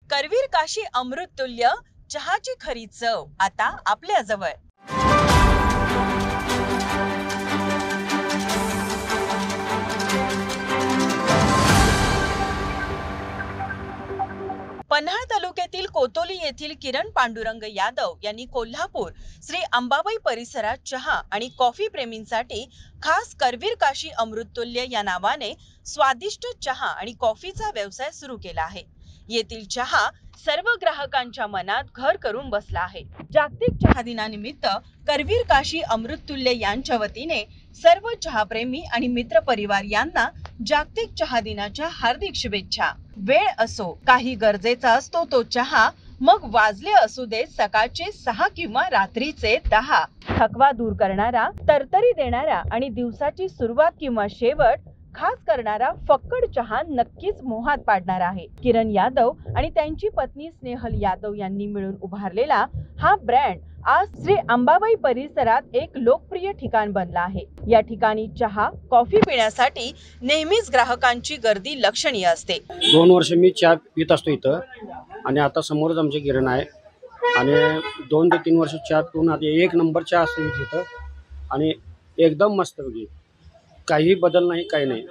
करवीर काशी अमृततुल्य चहाची खरी चव आता आपल्या जवळ। पन्हाळ तालुक्यातील कोतोली येथील किरण पांडुरंग यादव यांनी कोल्हापूर श्री अंबाबाई परिसरात चहा आणि कॉफी प्रेमींसाठी खास करवीर काशी अमृततुल्य या नावाने स्वादिष्ट चहा आणि कॉफीचा व्यवसाय सुरू केला आहे। येथील चहा सर्व ग्राहकांच्या मनात घर करून बसला आहे। जागतिक चहा दिनानिमित्त करवीर काशी अमृततुल्य यांच्या वतीने सर्व चहाप्रेमी आणि मित्र परिवार यांना जागतिक चहा दिनाच्या हार्दिक शुभेच्छा। वेळ असो काही गरजेचा असतो तो चहा, मग वाजले असू दे सकाळचे 6 किंवा रात्रीचे 10। थकवा दूर करणारा, तरतरी देणारा आणि दिवसाची सुरुवात किंवा शेवट खास करणारा फक्कड चहा नक्कीच मोहात पाडणार आहे। किरण यादव आणि त्यांची पत्नी स्नेहल यादव यांनी मिळून उभारलेला हा ब्रँड आज श्री अंबाबाई परिसरात एक लोकप्रिय ठिकाण बनला आहे। या ठिकाणी चहा कॉफी पिण्यासाठी नेहमीच ग्राहकांची गर्दी लक्षणीय असते। 2 वर्ष मी चहा पित असतो इथं आणि आता समोरच आमचे किरण आहे आणि 2 ते 3 वर्ष चहा पिऊन आता 1 नंबर चहा असतो इथं आणि एकदम मस्त होती। काही बदल नाही, काही नाही,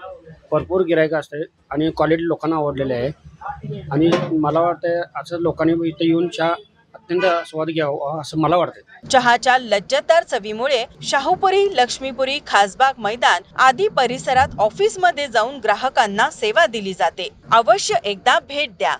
भरपूर गिराईक असते आणि क्वालिटी लोकांना आवडलेली आहे आणि मला वाटतं असं लोकांनी इथे येऊन चहा अत्यंत स्वाद घ्यावा असं मला वाटतं। चहाच्या लज्जतदार चवीमुळे शाहूपुरी, लक्ष्मीपुरी, खासबाग मैदान आदी परिसरात ऑफिस मध्ये जाऊन ग्राहकांना सेवा दिली जाते। अवश्य एकदा भेट द्या।